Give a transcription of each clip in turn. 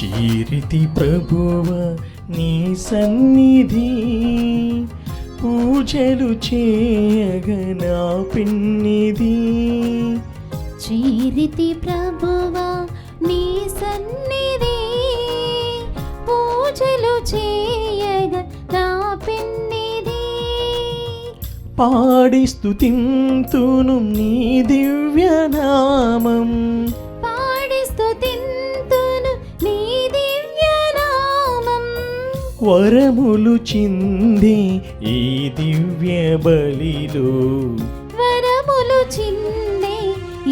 చీరితి ప్రభువ నీ సన్నిధి, పూజలు చేయగ నా పెన్నిధి. చీరితి ప్రభువా నీ సన్నిధి, పూజలు చేయగ నా పెన్నిధి. పాడి స్తుతింతును నీ దివ్యనామం, పాడి స్తుతింతును నీ దివ్యనామం. వరములు చింది ఈ దివ్య బలిలో, వరములు చిందే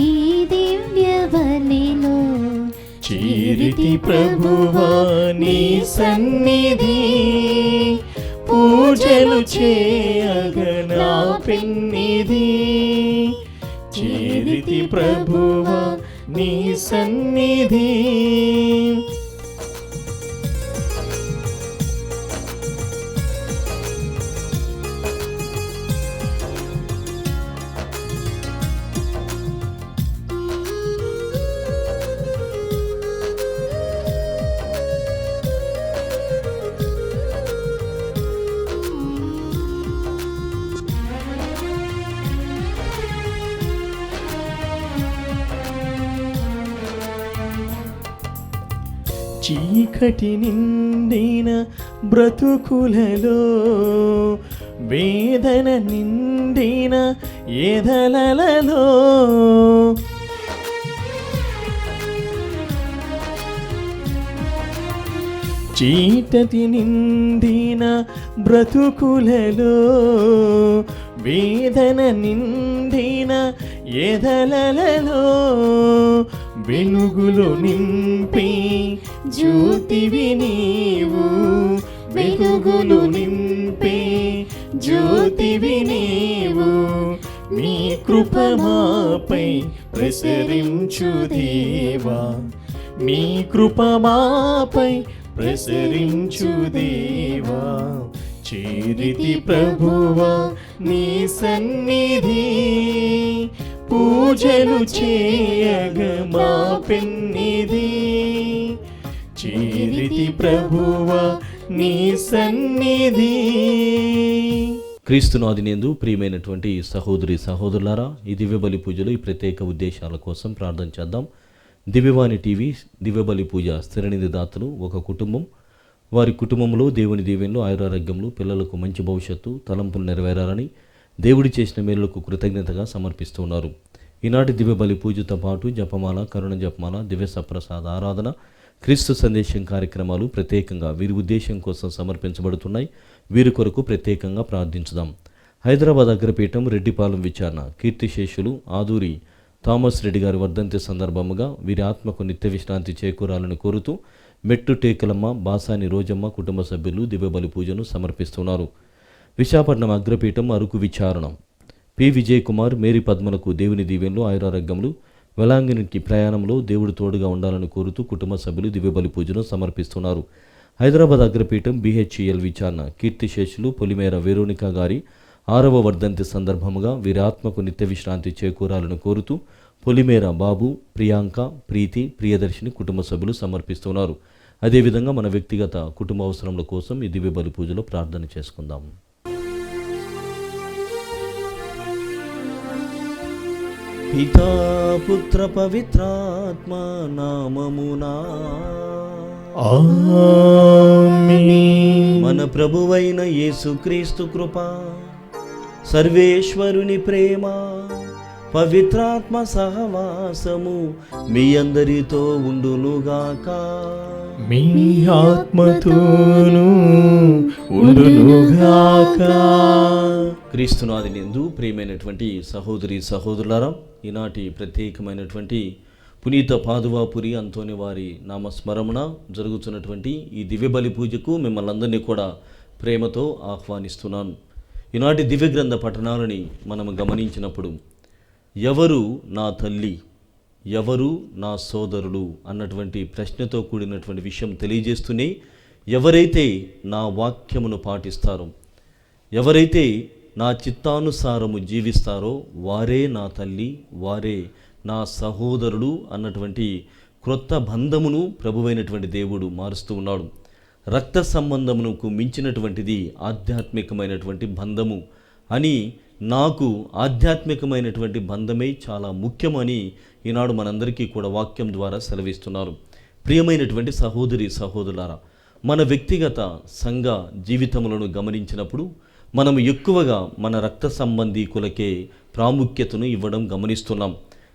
ఈ దివ్య బలిలో. చీరితి ప్రభువా నీ సన్నిధి, పూజలు చేయగ నా పెన్నిధి. చీరితి ప్రభువా నీ సన్నిధి. చీకటి నిండిన బ్రతుకులలో, వేదన నిండిన ఎదలలో, చీకటి నిండిన బ్రతుకులలో, వేదన నిండిన ఎదలలో, వెలుగులు నింపి జ్యోతివి నీవు, వెలుగులు నింపి జ్యోతివి నీవు. నీ కృప మాపై ప్రసరించు దేవా, నీ కృప మాపై ప్రసరించు దేవా. చీరితి ప్రభువా నీ సన్నిధి, పూజలు చేయగ మా పెన్నిధి. చీరితి ప్రభువా నీ సన్నిధి. క్రీస్తునాదినందు ప్రియమైనటువంటి సహోదరి సహోదరులారా, ఈ దివ్యబలి పూజలు ఈ ప్రత్యేక ఉద్దేశాల కోసం ప్రార్థన చేద్దాం. దివ్యవాణి టీవీ దివ్యబలి పూజ స్థిరనిధి దాతలు ఒక కుటుంబం, వారి కుటుంబంలో దేవుని దీవెనలు, ఆయురారోగ్యములు, పిల్లలకు మంచి భవిష్యత్తు, తలంపులు నెరవేరాలని దేవుడి చేసిన మేలులకు కృతజ్ఞతగా సమర్పిస్తున్నారు. ఈనాటి దివ్యబలి పూజతో పాటు జపమాల, కరుణ జపమాల, దివ్య సప్రసాద ఆరాధన, క్రీస్తు సందేశం కార్యక్రమాలు ప్రత్యేకంగా వీరి ఉద్దేశం కోసం సమర్పించబడుతున్నాయి. వీరి కొరకు ప్రత్యేకంగా ప్రార్థించుదాం. హైదరాబాద్ అగ్రపీఠం రెడ్డిపాలెం విచారణ కీర్తిశేషులు ఆదూరి థామస్ రెడ్డి గారి వర్ధంతి సందర్భముగా వీరి ఆత్మకు నిత్య విశ్రాంతి చేకూరాలని కోరుతూ మెట్టు టేకలమ్మ, బాసాని రోజమ్మ కుటుంబ సభ్యులు దివ్యబలి పూజను సమర్పిస్తున్నారు. విశాఖపట్నం అగ్రపీఠం అరకు విచారణ పి. విజయ్ కుమార్, మేరీ పద్మలకు దేవుని దీవెనలు, ఆయురారోగ్యములు, వెలాంగినికి ప్రయాణంలో దేవుడు తోడుగా ఉండాలని కోరుతూ కుటుంబ సభ్యులు దివ్యబలి పూజను సమర్పిస్తున్నారు. హైదరాబాద్ అగ్రపీఠం BHEL విచారణ కీర్తిశేషులు పొలిమేర వెరోనికా గారి 6వ వర్ధంతి సందర్భముగా వీరి ఆత్మకు నిత్య విశ్రాంతి చేకూరాలని కోరుతూ పొలిమేర బాబు, ప్రియాంక, ప్రీతి, ప్రియదర్శిని కుటుంబ సభ్యులు సమర్పిస్తున్నారు. అదేవిధంగా మన వ్యక్తిగత కుటుంబ అవసరముల కోసం ఈ దివ్యబలి పూజలో ప్రార్థన చేసుకుందాం. పితా పుత్ర పవిత్రాత్మ నామమునా ఆమేన్. మన ప్రభువైన యేసుక్రీస్తు కృప, సర్వేశ్వరుని ప్రేమ, పవిత్రాత్మ సహవాసము మీ అందరితో ఉండునుగాక. మీ ఆత్మతోనూ ఉండునుగాక. క్రీస్తునాదినందు ప్రియమైనటువంటి సహోదరి సహోదరులారా, ఈనాటి ప్రత్యేకమైనటువంటి పునీత పాదువాపురి అంతోని వారి నామస్మరమున జరుగుతున్నటువంటి ఈ దివ్యబలి పూజకు మిమ్మల్ని అందరినీ కూడా ప్రేమతో ఆహ్వానిస్తున్నాను. ఈనాటి దివ్య గ్రంథ పఠనాలని మనం గమనించినప్పుడు ఎవరు నా తల్లి, ఎవరు నా సోదరులు అన్నటువంటి ప్రశ్నతో కూడినటువంటి విషయం తెలియజేస్తూనే ఎవరైతే నా వాక్యమును పాటిస్తారో, ఎవరైతే నా చిత్తానుసారము జీవిస్తారో వారే నా తల్లి, వారే నా సహోదరుడు అన్నటువంటి క్రొత్త బంధమును ప్రభువైనటువంటి దేవుడు మారుస్తూ ఉన్నాడు. రక్త సంబంధమునకు మించినటువంటిది ఆధ్యాత్మికమైనటువంటి బంధము అని, నాకు ఆధ్యాత్మికమైనటువంటి బంధమే చాలా ముఖ్యమని ఈనాడు మనందరికీ కూడా వాక్యం ద్వారా సెలవిస్తున్నారు. ప్రియమైనటువంటి సహోదరి సహోదరులారా, మన వ్యక్తిగత సంఘ జీవితములను గమనించినప్పుడు మనం ఎక్కువగా మన రక్త సంబంధీకులకే ప్రాముఖ్యతను ఇవ్వడం గమనిస్తున్నాం.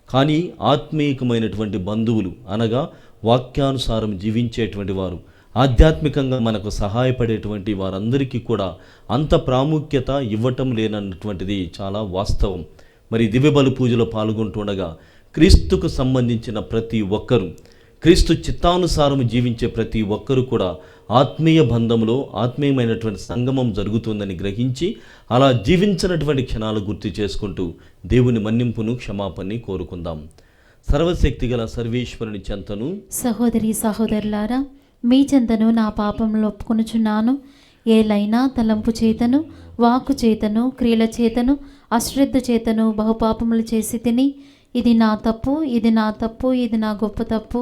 కానీ ఆత్మీయమైనటువంటి బంధువులు అనగా వాక్యానుసారం జీవించేటువంటి వారు, ఆధ్యాత్మికంగా మనకు సహాయపడేటువంటి వారందరికీ కూడా అంత ప్రాముఖ్యత ఇవ్వటం లేనటువంటిది చాలా వాస్తవం. మరి దివ్య బలి పూజలో పాల్గొంటుండగా క్రీస్తుకు సంబంధించిన ప్రతి ఒక్కరూ, క్రీస్తు చిత్తానుసారం జీవించే ప్రతి ఒక్కరూ కూడా ఆత్మీయ బంధంలో ఆత్మీయమైనటువంటి సంగమం జరుగుతుందని గ్రహించి అలా జీవించినటువంటి క్షణాలు గుర్తు చేసుకుంటూ దేవుని మన్నింపును క్షమాపణని కోరుకుందాం. సర్వశక్తిగల సర్వేశ్వరుని చెంతను సహోదరి సహోదరులారా, మీ చెంతను నా పాపంలో ఒప్పుకొనుచున్నాను. ఏలైనా తలంపు చేతను, వాక్కు చేతను, క్రియల చేతను, అశ్రద్ధ చేతను బహుపాపములు చేసి తిని, ఇది నా తప్పు, ఇది నా తప్పు, ఇది నా గొప్ప తప్పు.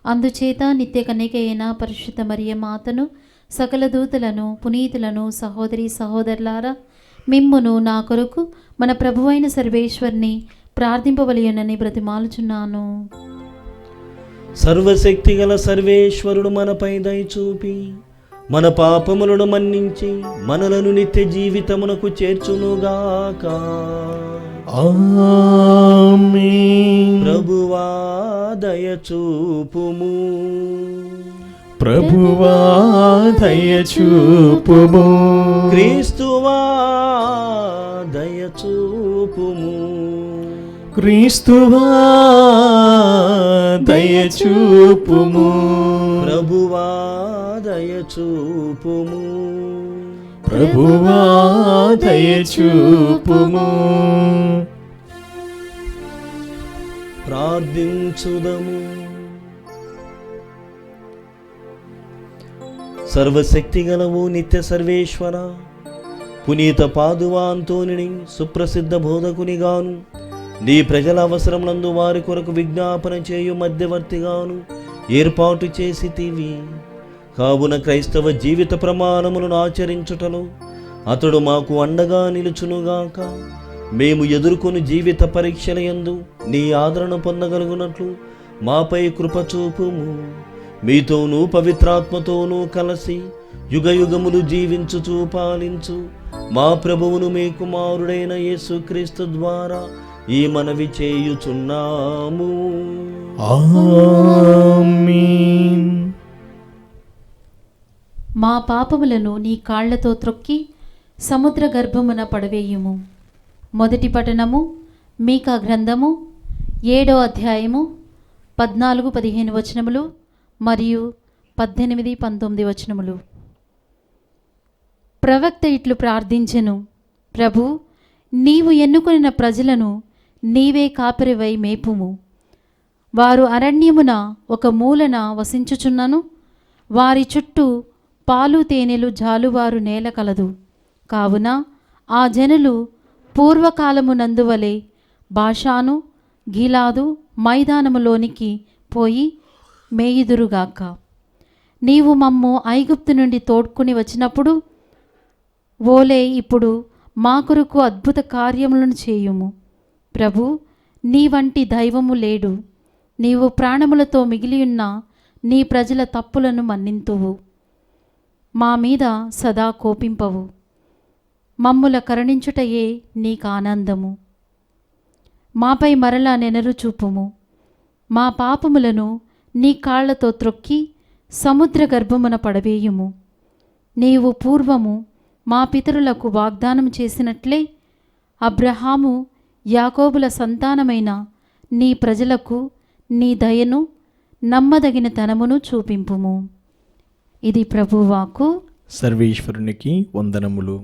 అందుచేత నిత్య కన్యక అయిన పరిశుద్ధ మరియ మాతను, సకల దూతలను, పునీతులను, సహోదరి సహోదరులారా, మిమ్మును నా కొరకు మన ప్రభువైన సర్వేశ్వరుని ప్రార్థింపవలయునని బ్రతిమాలుచున్నాను. సర్వశక్తిగల సర్వేశ్వరుడు మనపై దయచూపి మన పాపములను మన్నించి మనలను నిత్య జీవితమునకు చేర్చునుగాక. ఆమేన్. ప్రభువా దయచూపుము, ప్రభువా దయచూపుము, క్రీస్తువా దయచూపుము, క్రీస్తువా దయచూపుము, ప్రభువా దయచూపుము, ప్రభువా దయచూపుము. ప్రార్థించుదము. సర్వశక్తిగలవు నిత్య సర్వేశ్వర, పునీత పాదువా అంతోనిని సుప్రసిద్ధ బోధకునిగాను, నీ ప్రజల అవసరములందు వారి కొరకు విజ్ఞాపన చేయు మధ్యవర్తిగాను ఏర్పాటు చేసితివి. కావున క్రైస్తవ జీవిత ప్రమాణములను ఆచరించుటలో అతడు మాకు అండగా నిలుచునుగాక. మేము ఎదుర్కొని జీవిత పరీక్షల యందు నీ ఆదరణ పొందగలుగునట్లు మాపై కృప చూపుము. మీతోనూ పవిత్రాత్మతోనూ కలిసి యుగయుగములు జీవించుచూ పాలించు మా ప్రభువును మీ కుమారుడైన యేసుక్రీస్తు ద్వారా ఈ మనవి చేయుచున్నాము. ఆమేన్. మా పాపములను నీ కాళ్లతో త్రొక్కి సముద్ర గర్భమున పడవేయుము. మొదటి పఠనము మీకా గ్రంథము 7వ అధ్యాయము 14-15 వచనములు మరియు 18-19 వచనములు. ప్రవక్త ఇట్లు ప్రార్థించెను, ప్రభు, నీవు ఎన్నుకొనిన ప్రజలను నీవే కాపరివై మేపుము. వారు అరణ్యమున ఒక మూలన వసించుచున్నను, వారి చుట్టూ పాలు తేనెలు జాలువారు నేల కలదు. కావున ఆ జనులు పూర్వకాలమునందువలే బాషాను, గిలాదు మైదానములోనికి పోయి మేయుదురుగాక. నీవు మమ్ము ఐగుప్తు నుండి తోడ్కొని వచ్చినప్పుడు ఓలే ఇప్పుడు మా కొరకు అద్భుత కార్యములను చేయుము. ప్రభు, నీ వంటి దైవము లేడు. నీవు ప్రాణములతో మిగిలియున్న నీ ప్రజల తప్పులను మన్నింతువు. మా మీద సదా కోపింపవు. మమ్ముల కరుణించుటయే నీకు ఆనందము. మాపై మరలా నెనరు చూపుము. మా పాపములను నీ కాళ్లతో త్రొక్కి సముద్ర గర్భమున పడవేయుము. నీవు పూర్వము మా పితరులకు వాగ్దానం చేసినట్లే అబ్రహాము, యాకోబుల సంతానమైన నీ ప్రజలకు నీ దయను, నమ్మదగిన తనమును చూపింపుము. ఇది ప్రభువాకు. సర్వేశ్వరునికి వందనములు.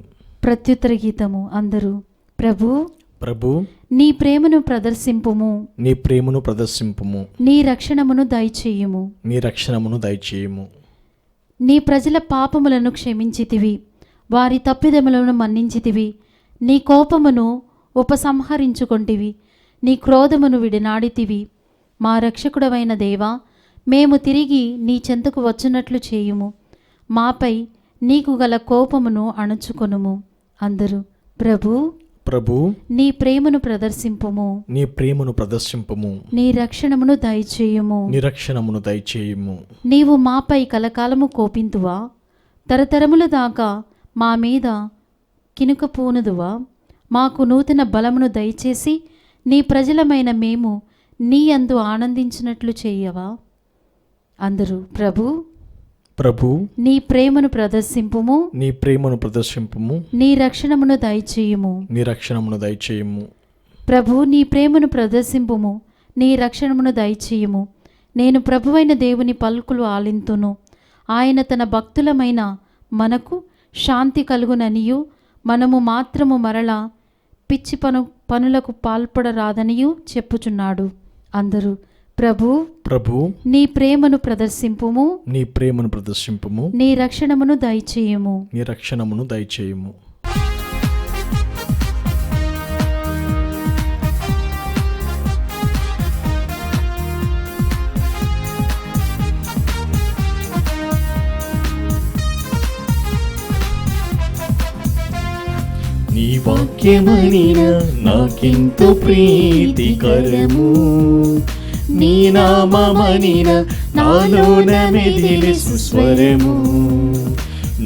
ప్రత్యుత్తర గీతము. అందరూ ప్రభు, ప్రభు, నీ ప్రేమను ప్రదర్శింపుము. నీ ప్రేమను ప్రదర్శింపుము. నీ రక్షణమును దయచేయుము. నీ రక్షణమును దయచేయుము. నీ ప్రజల పాపములను క్షమించితివి, వారి తప్పిదములను మన్నించితివి. నీ కోపమును ఉపసంహరించుకొంటివి, నీ క్రోధమును విడనాడితివి. మా రక్షకుడవైన దేవా, మేము తిరిగి నీ చెంతకు వచ్చునట్లు చేయుము. మాపై నీకు గల కోపమును అణుచుకొనుము. అందరూ ప్రభు ప్రభు నీ ప్రేమను ప్రదర్శింపుము. నీ ప్రేమను ప్రదర్శింపము. నీ రక్షణమును దయచేయుము. నిరక్షణమును దయచేయము. నీవు మాపై కలకాలము కోపింతువా? తరతరముల దాకా మా మీద కినుక పూనుదువా? మాకు నూతన బలమును దయచేసి నీ ప్రజలమైన మేము నీ యందు ఆనందించినట్లు చేయవా? అందరూ ప్రభు ప్రభు నీ ప్రేమను ప్రదర్శింపుము. నీ ప్రేమను ప్రదర్శింపము. నీ రక్షణమును దయచేయుము. నిరక్షణమును దయచేయము. ప్రభు నీ ప్రేమను ప్రదర్శింపుము. నీ రక్షణమును దయచేయుము. నేను ప్రభువైన దేవుని పలుకులు ఆలింతును. ఆయన తన భక్తులమైన మనకు శాంతి కలుగుననియు మనము మాత్రము మరలా పిచ్చి పనులకు పాల్పడరాదనియు చెప్పుచున్నాడు. అందరూ ప్రభు ప్రభు నీ ప్రేమను ప్రదర్శింపుము. నీ ప్రేమను ప్రదర్శింపము. నీ రక్షణమును దయచేయుము. నిరక్షణమును దయచేయము. నీ వాక్యమనిన నాకెంతో ప్రీతికరము. నీ నామమనిన నాలోన మెదిలే సుస్వరము.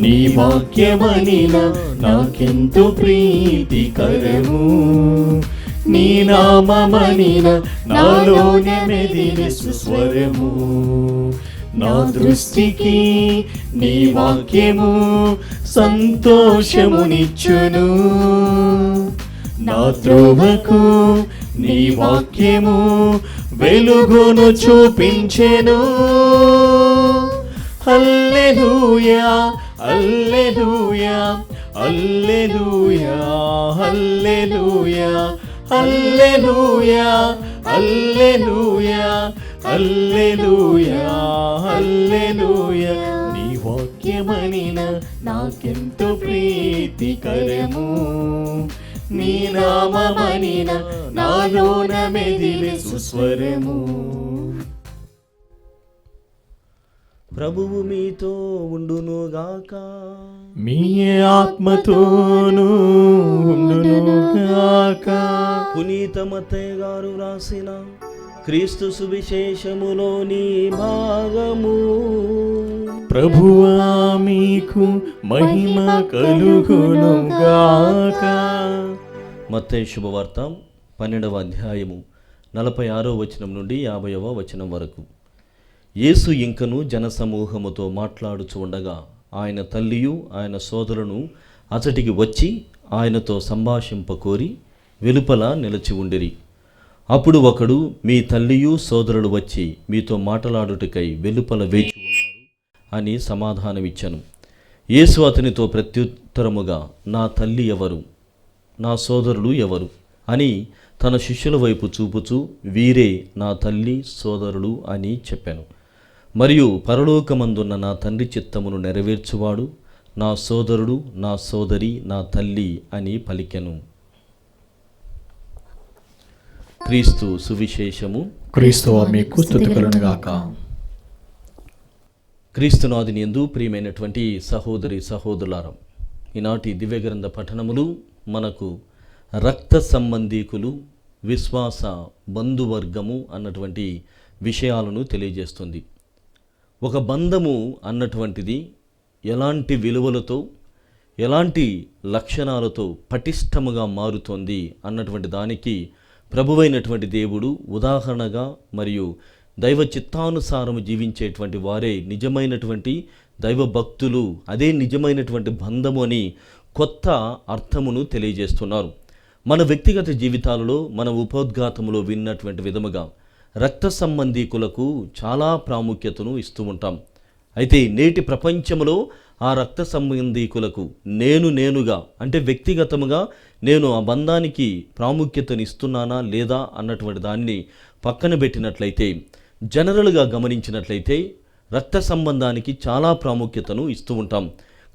నీ వాక్యమనిన నాకెంతో ప్రీతికరము. నీ నామమనిన నాలోన మెదిలే సుస్వరము. నా దృష్టికి నీ వాక్యము సంతోషమునిచ్చును. నా త్రోవకు నీ వాక్యము వెలుగును చూపించెను. హల్లెలూయా హల్లెలూయా హల్లెలూయా హల్లెలూయా హల్లెలూయా హల్లెలూయా హల్లెలూయా హల్లెలూయా. నీ వాక్యమనిన నాకెంతో ప్రీతికరము. నీ నామమనిన నాలోన మెదిలే సుస్వరము. ప్రభువు మీతో ఉండునుగాక. మీ ఆత్మతోనూ ఉండునుగాక. పునీత మత్తయి గారు వ్రాసిన క్రీస్తు సువిశేషములోని భాగము. ప్రభువా మీకు మహిమ కలుగునుగాక. మత్తయి శుభవార్త 12వ అధ్యాయము 46వ వచనం నుండి 50వ వచనం వరకు. యేసు ఇంకను జనసమూహముతో మాట్లాడుచు ఉండగా ఆయన తల్లియు ఆయన సోదరును అతడికి వచ్చి ఆయనతో సంభాషింపకోరి వెలుపల నిలిచి ఉండిరి. అప్పుడు ఒకడు, మీ తల్లియు సోదరుడు వచ్చి మీతో మాట్లాడుటకై వెలుపల వేచి ఉన్నారు అని సమాధానమిచ్చెను. యేసు అతనితో ప్రత్యుత్తరముగా, నా తల్లి ఎవరు, నా సోదరులు ఎవరు అని తన శిష్యుల వైపు చూపుచూ, వీరే నా తల్లి సోదరులు అని చెప్పాను. మరియు పరలోకమందున్న నా తండ్రి చిత్తమును నెరవేర్చువాడు నా సోదరుడు, నా సోదరి, నా తల్లి అని పలికెను. క్రీస్తు సువిశేషము. క్రీస్తువా మీకు స్తుతి కలుగునుగాక. క్రీస్తునాథుని యందు ప్రియమైనటువంటి సహోదరి సహోదరులారా, ఈనాటి దివ్యగ్రంథ పఠనములు మనకు రక్త సంబంధీకులు, విశ్వాస బంధువర్గము అన్నటువంటి విషయాలను తెలియజేస్తుంది. ఒక బంధము అన్నటువంటిది ఎలాంటి విలువలతో, ఎలాంటి లక్షణాలతో పటిష్టముగా మారుతోంది అన్నటువంటి దానికి ప్రభువైనటువంటి దేవుడు ఉదాహరణగా మరియు దైవ చిత్తానుసారము జీవించేటువంటి వారే నిజమైనటువంటి దైవ భక్తులు, అదే నిజమైనటువంటి బంధము అని కొత్త అర్థమును తెలియజేస్తున్నారు. మన వ్యక్తిగత జీవితాలలో, మన ఉపోద్ఘాతములో విన్నటువంటి విధముగా రక్త సంబంధీకులకు చాలా ప్రాముఖ్యతను ఇస్తూ ఉంటాం. అయితే నేటి ప్రపంచంలో ఆ రక్త సంబంధీకులకు నేనుగా అంటే వ్యక్తిగతముగా నేను ఆ బంధానికి ప్రాముఖ్యతను ఇస్తున్నానా లేదా అన్నటువంటి దాన్ని పక్కన పెట్టినట్లయితే, జనరల్గా గమనించినట్లయితే రక్త సంబంధానికి చాలా ప్రాముఖ్యతను ఇస్తూ ఉంటాం.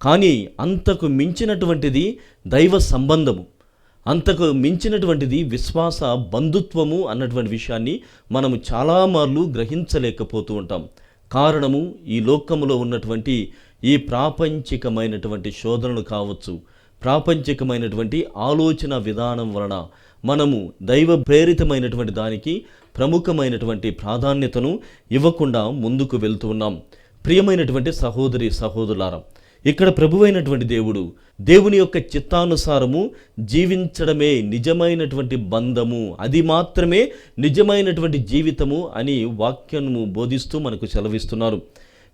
కానీ అంతకు మించినటువంటిది దైవ సంబంధము, అంతకు మించినటువంటిది విశ్వాస బంధుత్వము అన్నటువంటి విషయాన్ని మనము చాలా మార్లు గ్రహించలేకపోతూ ఉంటాం. కారణము ఈ లోకములో ఉన్నటువంటి ఈ ప్రాపంచికమైనటువంటి శోధనలు కావచ్చు, ప్రాపంచికమైనటువంటి ఆలోచన విధానం వలన మనము దైవ ప్రేరితమైనటువంటి దానికి ప్రముఖమైనటువంటి ప్రాధాన్యతను ఇవ్వకుండా ముందుకు వెళ్తూ ఉన్నాం. ప్రియమైనటువంటి సహోదరి సహోదరులారా, ఇక్కడ ప్రభువైనటువంటి దేవుని యొక్క చిత్తానుసారము జీవించడమే నిజమైనటువంటి బంధము, అది మాత్రమే నిజమైనటువంటి జీవితము అని వాక్యము బోధిస్తూ మనకు సెలవిస్తున్నారు.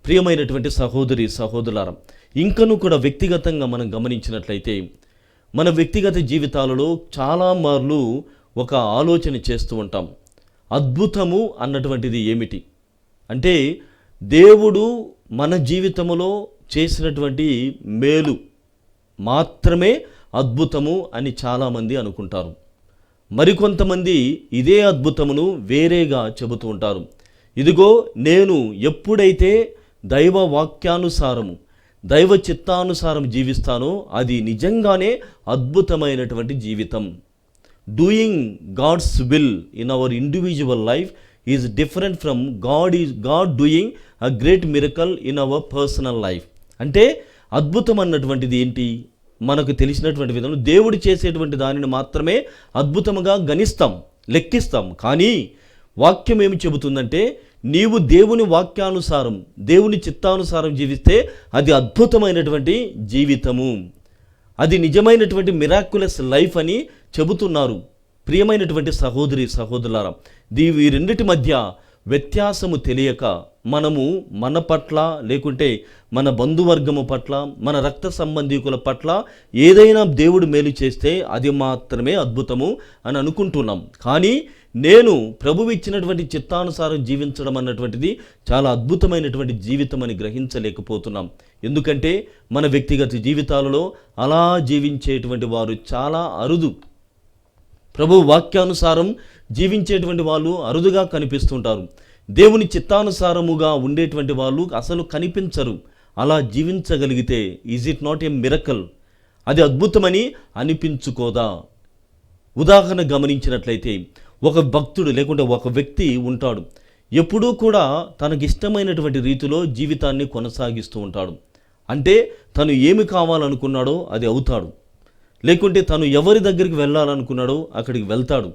ప్రియమైనటువంటి సహోదరి సహోదరులారా, ఇంకనూ కూడా వ్యక్తిగతంగా మనం గమనించినట్లయితే మన వ్యక్తిగత జీవితాలలో చాలా మార్లు ఒక ఆలోచన చేస్తూ ఉంటాం. అద్భుతము అన్నటువంటిది ఏమిటి అంటే, దేవుడు మన జీవితంలో చేసినటువంటి మేలు మాత్రమే అద్భుతము అని చాలామంది అనుకుంటారు. మరికొంతమంది ఇదే అద్భుతమును వేరేగా చెబుతూ ఉంటారు. ఇదిగో నేను ఎప్పుడైతే దైవ వాక్యానుసారము దైవ చిత్తానుసారం జీవిస్తానో అది నిజంగానే అద్భుతమైనటువంటి జీవితం. Doing god's will in our individual life is different from god doing a great miracle in our personal life. అంటే అద్భుతం అన్నటువంటిది ఏంటి? మనకు తెలిసినటువంటి విధంలో దేవుడు చేసేటువంటి దానిని మాత్రమే అద్భుతముగా గణిస్తాం, లెక్కిస్తాం. కానీ వాక్యం ఏమి చెబుతుందంటే, నీవు దేవుని వాక్యానుసారం దేవుని చిత్తానుసారం జీవిస్తే అది అద్భుతమైనటువంటి జీవితము, అది నిజమైనటువంటి మిరాక్యులస్ లైఫ్ అని చెబుతున్నారు. ప్రియమైనటువంటి సహోదరి సహోదరులారా, ఈ రెండిటి మధ్య వ్యత్యాసము తెలియక మనము మన పట్ల లేకుంటే మన బంధువర్గము పట్ల మన రక్త సంబంధీకుల పట్ల ఏదైనా దేవుడు మేలు చేస్తే అది మాత్రమే అద్భుతము అని అనుకుంటున్నాం. కానీ నేను ప్రభువు ఇచ్చినటువంటి చిత్తానుసారం జీవించడం అన్నటువంటిది చాలా అద్భుతమైనటువంటి జీవితం అని గ్రహించలేకపోతున్నాం. ఎందుకంటే మన వ్యక్తిగత జీవితాలలో అలా జీవించేటువంటి వారు చాలా అరుదు. ప్రభు వాక్యానుసారం జీవించేటువంటి వాళ్ళు అరుదుగా కనిపిస్తుంటారు. దేవుని చిత్తానుసారముగా ఉండేటువంటి వాళ్ళు అసలు కనిపించరు. అలా జీవించగలిగితే is it not a miracle? అది అద్భుతమని అనిపించుకోదా? ఉదాహరణ గమనించినట్లయితే ఒక భక్తుడు లేకుంటే ఒక వ్యక్తి ఉంటాడు, ఎప్పుడూ కూడా తనకిష్టమైనటువంటి రీతిలో జీవితాన్ని కొనసాగిస్తూ ఉంటాడు. అంటే తను ఏమి కావాలనుకున్నాడో అది అవుతాడు, లేకుంటే తను ఎవరి దగ్గరికి వెళ్ళాలనుకున్నాడో అక్కడికి వెళ్తాడు,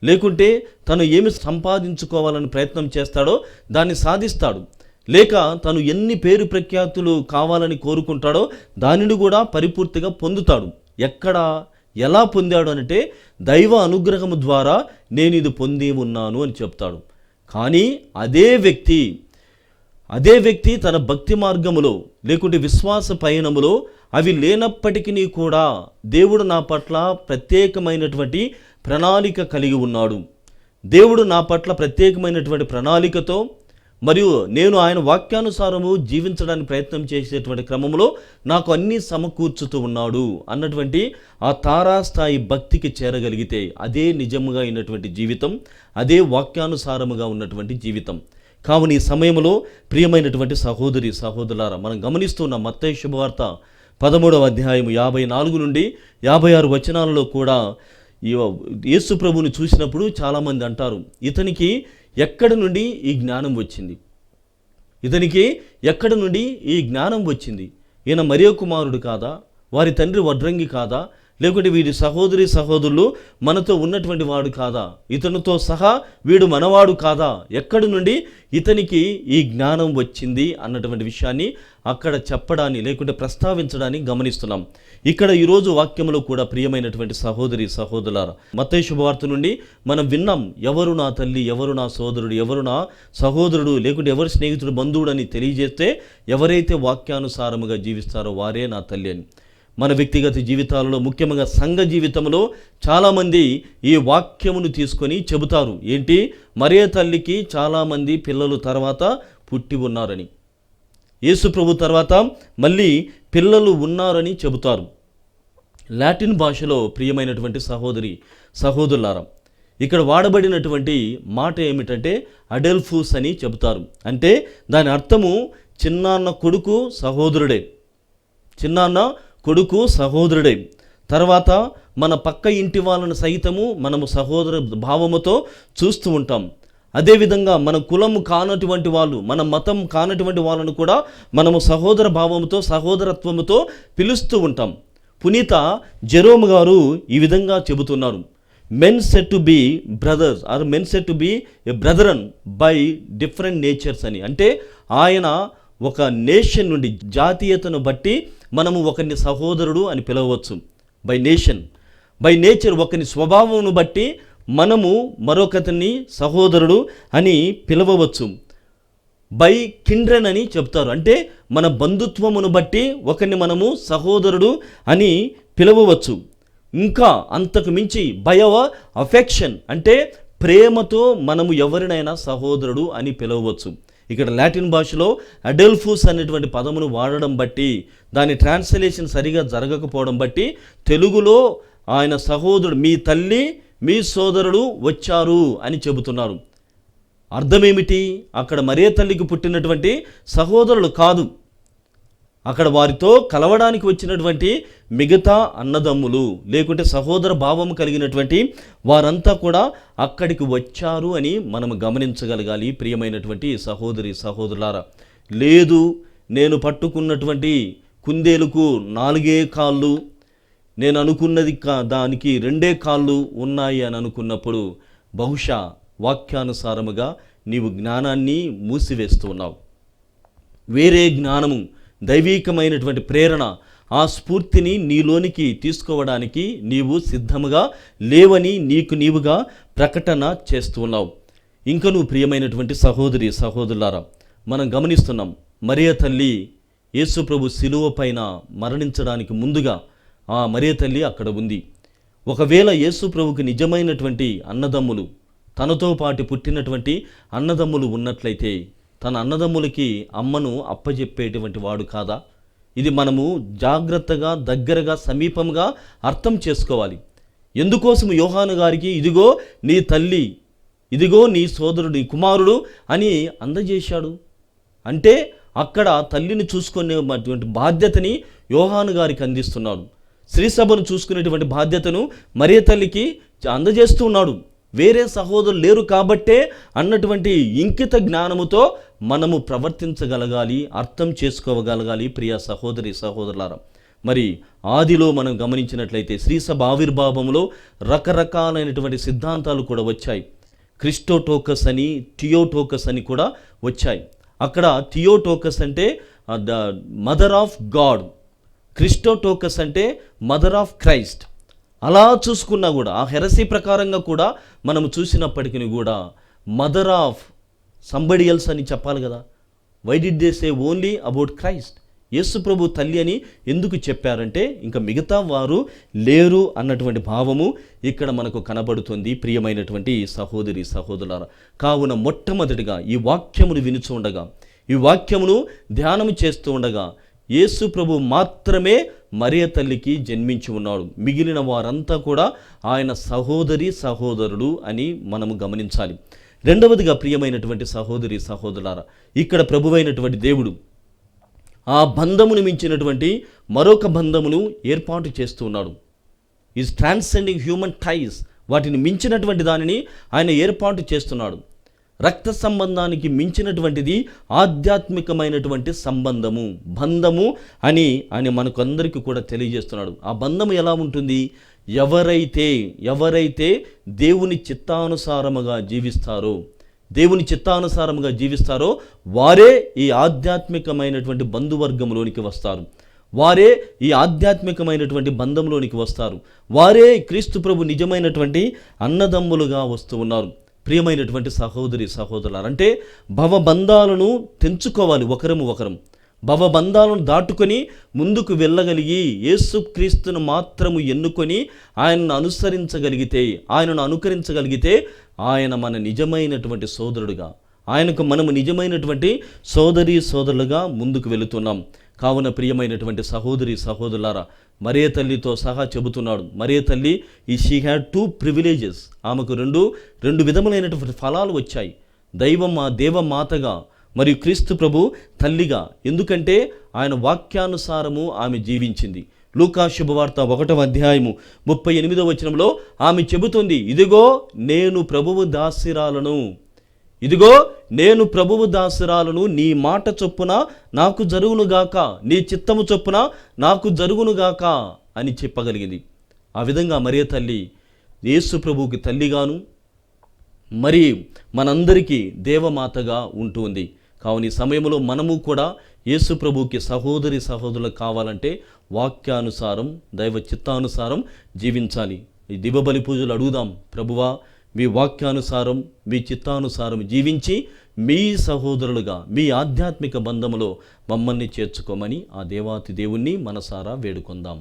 లేకుంటే తను ఏమి సంపాదించుకోవాలని ప్రయత్నం చేస్తాడో దాన్ని సాధిస్తాడు, లేక తను ఎన్ని పేరు ప్రఖ్యాతులు కావాలని కోరుకుంటాడో దానిని కూడా పరిపూర్తిగా పొందుతాడు. ఎక్కడ ఎలా పొందాడు అంటే దైవ అనుగ్రహము ద్వారా నేను ఇది పొంది ఉన్నాను అని చెప్తాడు. కానీ అదే వ్యక్తి తన భక్తి మార్గములో లేకుంటే విశ్వాస పయనములో అవి లేనప్పటికీ కూడా దేవుడు నా పట్ల ప్రత్యేకమైనటువంటి ప్రణాళిక కలిగి ఉన్నాడు. దేవుడు నా పట్ల ప్రత్యేకమైనటువంటి ప్రణాళికతో మరియు నేను ఆయన వాక్యానుసారము జీవించడానికి ప్రయత్నం చేసేటువంటి క్రమంలో నాకు అన్నీ సమకూర్చుతూ ఉన్నాడు అన్నటువంటి ఆ తారాస్థాయి భక్తికి చేరగలిగితే అదే నిజముగా అయినటువంటి జీవితం, అదే వాక్యానుసారముగా ఉన్నటువంటి జీవితం. కావున ఈ సమయంలో ప్రియమైనటువంటి సహోదరి సహోదరులారా, మనం గమనిస్తున్న మత్తయి శుభవార్త 13వ అధ్యాయం 54 నుండి 56 వచనాలలో కూడా యేసు ప్రభువుని చూసినప్పుడు చాలామంది అంటారు, ఇతనికి ఎక్కడి నుండి ఈ జ్ఞానం వచ్చింది? ఈయన మరియ కుమారుడు కాదా? వారి తండ్రి వడ్రంగి కాదా? లేకుంటే వీడి సహోదరులు మనతో ఉన్నటువంటి వాడు కాదా? ఇతనితో సహా వీడు మనవాడు కాదా? ఎక్కడి నుండి ఇతనికి ఈ జ్ఞానం వచ్చింది అన్నటువంటి విషయాన్ని అక్కడ చెప్పడాన్ని లేకుంటే ప్రస్తావించడాన్ని గమనిస్తున్నాం. ఇక్కడ ఈరోజు వాక్యంలో కూడా ప్రియమైనటువంటి సహోదరి సహోదరులారా, మత్తయి శుభవార్త నుండి మనం విన్నాం, ఎవరు నా తల్లి, ఎవరు నా సోదరుడు, ఎవరు నా సహోదరుడు, లేకుంటే ఎవరు స్నేహితుడు, బంధువుడు అని తెలియజేస్తే ఎవరైతే వాక్యానుసారముగా జీవిస్తారో వారే నా తల్లి అని. మన వ్యక్తిగత జీవితాలలో ముఖ్యంగా సంఘ జీవితంలో చాలామంది ఈ వాక్యమును తీసుకొని చెబుతారు, ఏంటి, మరియ తల్లికి చాలామంది పిల్లలు తర్వాత పుట్టి ఉన్నారని, యేసు ప్రభు తర్వాత మళ్ళీ పిల్లలు ఉన్నారని చెబుతారు. లాటిన్ భాషలో ప్రియమైనటువంటి సహోదరి సహోదరులారా, ఇక్కడ వాడబడినటువంటి మాట ఏమిటంటే అడెల్ఫూస్ అని చెబుతారు. అంటే దాని అర్థము చిన్నాన్న కొడుకు సహోదరుడే, తర్వాత మన పక్క ఇంటి వాళ్ళను సైతము మనము సహోదర భావముతో చూస్తూ ఉంటాం. అదేవిధంగా మన కులము కానటువంటి వాళ్ళు, మన మతం కానటువంటి వాళ్ళను కూడా మనము సహోదర భావంతో, సహోదరత్వముతో పిలుస్తూ ఉంటాం. పునీత జెరోమ్ గారు ఈ విధంగా చెబుతున్నారు, men set to be brothers or men set to be a brethren by different natures అని. అంటే ఆయన ఒక నేషన్ నుండి, జాతీయతను బట్టి మనము ఒకరిని సహోదరుడు అని పిలవవచ్చు. బై నేచర్ ఒకరిని స్వభావమును బట్టి మనము మరొకరిని సహోదరుడు అని పిలవవచ్చు. బై కిండ్రెన్ అని చెప్తారు, అంటే మన బంధుత్వమును బట్టి ఒకరిని మనము సహోదరుడు అని పిలవవచ్చు. ఇంకా అంతకు మించి బై అవర్ అఫెక్షన్, అంటే ప్రేమతో మనము ఎవరినైనా సహోదరుడు అని పిలవవచ్చు. ఇక్కడ లాటిన్ భాషలో అడెల్ఫూస్ అనేటువంటి పదమును వాడడం బట్టి, దాని ట్రాన్స్లేషన్ సరిగా జరగకపోవడం బట్టి తెలుగులో ఆయన సహోదరుడు, మీ తల్లి మీ సోదరుడు వచ్చారు అని చెబుతున్నారు. అర్థమేమిటి? అక్కడ మరియ తల్లికి పుట్టినటువంటి సహోదరులు కాదు, అక్కడ వారితో కలవడానికి వచ్చినటువంటి మిగతా అన్నదమ్ములు, లేకుంటే సహోదర భావం కలిగినటువంటి వారంతా కూడా అక్కడికి వచ్చారు అని మనం గమనించగలగాలి. ప్రియమైనటువంటి సహోదరి సహోదరులారా, లేదు నేను పట్టుకున్నటువంటి కుందేలుకు 4 కాళ్ళు, నేను అనుకున్నది దానికి 2 కాళ్ళు ఉన్నాయి అని అనుకున్నప్పుడు బహుశా వాక్యానుసారముగా నీవు జ్ఞానాన్ని మూసివేస్తూ ఉన్నావు. వేరే జ్ఞానము, దైవీకమైనటువంటి ప్రేరణ, ఆ స్ఫూర్తిని నీలోనికి తీసుకోవడానికి నీవు సిద్ధముగా లేవని నీకు నీవుగా ప్రకటన చేస్తూ ఉన్నావు. ఇంకను ప్రియమైనటువంటి సహోదరి సహోదరులారా, మనం గమనిస్తున్నాం, మరియ తల్లి యేసు ప్రభు శిలువ పైన మరణించడానికి ముందుగా ఆ మరియ తల్లి అక్కడ ఉంది. ఒకవేళ యేసు ప్రభుకి నిజమైనటువంటి అన్నదమ్ములు, తనతో పాటు పుట్టినటువంటి అన్నదమ్ములు ఉన్నట్లయితే తన అన్నదమ్ములకి అమ్మను అప్పజెప్పేటువంటి వాడు కాదా? ఇది మనము జాగ్రత్తగా, దగ్గరగా, సమీపంగా అర్థం చేసుకోవాలి. ఎందుకోసం యోహాను గారికి ఇదిగో నీ తల్లి, ఇదిగో నీ సోదరుడు, నీ కుమారుడు అని అందజేశాడు? అంటే అక్కడ తల్లిని చూసుకునేటువంటి బాధ్యతని యోహాను గారికి అందిస్తున్నాడు. శ్రీసభను చూసుకునేటువంటి బాధ్యతను మరియ తల్లికి అందజేస్తున్నాడు. వేరే సహోదరులు లేరు కాబట్టే అన్నటువంటి ఇంకిత జ్ఞానముతో మనము ప్రవర్తించగలగాలి, అర్థం చేసుకోగలగాలి. ప్రియ సహోదరి సహోదరులారా, మరి ఆదిలో మనం గమనించినట్లయితే శ్రీసభ ఆవిర్భావంలో రకరకాలైనటువంటి సిద్ధాంతాలు కూడా వచ్చాయి. క్రిస్టోటోకస్ అని, థియోటోకస్ అని కూడా వచ్చాయి. అక్కడ థియోటోకస్ అంటే ద మదర్ ఆఫ్ గాడ్, క్రిస్టోటోకస్ అంటే మదర్ ఆఫ్ క్రైస్ట్. అలా చూసుకున్నా కూడా ఆ హెరసీ ప్రకారంగా కూడా మనం చూసినప్పటికీ కూడా మదర్ ఆఫ్ సంబడి ఎల్స్ అని చెప్పాలి కదా. Why did they say only about Christ? యేసు ప్రభు తల్లి అని ఎందుకు చెప్పారంటే ఇంకా మిగతా వారు లేరు అన్నటువంటి భావము ఇక్కడ మనకు కనబడుతుంది. ప్రియమైనటువంటి సహోదరి సహోదరులారా, కావున మొట్టమొదటిగా ఈ వాక్యమును వినుచూ ఉండగా, ఈ వాక్యమును ధ్యానము చేస్తూ ఉండగా యేసు ప్రభు మాత్రమే మరియ తల్లికి జన్మించి ఉన్నాడు. మిగిలిన వారంతా కూడా ఆయన సహోదరి సహోదరుడు అని మనము గమనించాలి. రెండవదిగా ప్రియమైనటువంటి సహోదరి సహోదరులారా, ఇక్కడ ప్రభువైనటువంటి దేవుడు ఆ బంధమును మించినటువంటి మరొక బంధమును ఏర్పాటు చేస్తూ ఉన్నాడు. ఈజ్ ట్రాన్సెండింగ్ హ్యూమన్ టైస్, వాటిని మించినటువంటి దానిని ఆయన ఏర్పాటు చేస్తున్నాడు. రక్త సంబంధానికి మించినటువంటిది ఆధ్యాత్మికమైనటువంటి సంబంధము, బంధము అని మనకు అందరికీ కూడా తెలియజేస్తున్నాడు. ఆ బంధము ఎలా ఉంటుంది? ఎవరైతే దేవుని చిత్తానుసారముగా జీవిస్తారో వారే ఈ ఆధ్యాత్మికమైనటువంటి బంధువర్గంలోనికి వస్తారు. వారే ఈ ఆధ్యాత్మికమైనటువంటి బంధంలోనికి వస్తారు. వారే క్రీస్తు ప్రభు నిజమైనటువంటి అన్నదమ్ములుగా వస్తూ ఉన్నారు. ప్రియమైనటువంటి సహోదరి సహోదరులారా, అంటే భవబంధాలను తెంచుకోవాలి ఒకరం. భవబంధాలను దాటుకొని ముందుకు వెళ్ళగలిగి యేసుక్రీస్తును మాత్రము ఎన్నుకొని ఆయనను అనుకరించగలిగితే ఆయన మన నిజమైనటువంటి సోదరుడుగా, ఆయనకు మనము నిజమైనటువంటి సోదరి సోదరులుగా ముందుకు వెళుతున్నాం. కావున ప్రియమైనటువంటి సహోదరి సహోదరులారా, మరియ తల్లితో సహా చెబుతున్నాడు. మరియ తల్లి షీ హ్యాడ్ 2 ప్రివిలేజెస్. ఆమెకు రెండు విధములైనటువంటి ఫలాలు వచ్చాయి. దేవమాతగా మరియు క్రీస్తు ప్రభు తల్లిగా. ఎందుకంటే ఆయన వాక్యానుసారము ఆమె జీవించింది. లూకా శుభవార్త 1వ అధ్యాయము 38వ వచనంలో ఆమె చెబుతుంది, ఇదిగో నేను ప్రభువు దాసిరాలను, ఇదిగో నేను ప్రభువు దాసురాలను, నీ మాట చొప్పున నాకు జరుగునుగాక, నీ చిత్తము చొప్పున నాకు జరుగునుగాక అని చెప్పగలిగింది. ఆ విధంగా మరియ తల్లి యేసు ప్రభువుకి తల్లిగాను మరి మనందరికీ దేవమాతగా ఉంటుంది. కావున ఈ సమయంలో మనము కూడా యేసు ప్రభువుకి సహోదరి సహోదరులు కావాలంటే వాక్యానుసారం దైవ చిత్తానుసారం జీవించాలి. ఈ దివ్యబలి పూజలు అడుగుదాం, ప్రభువా మీ వాక్యానుసారం మీ చిత్తానుసారం జీవించి మీ సహోదరులుగా మీ ఆధ్యాత్మిక బంధములో మమ్మల్ని చేర్చుకోమని ఆ దేవాతి దేవుణ్ణి మనసారా వేడుకొందాం.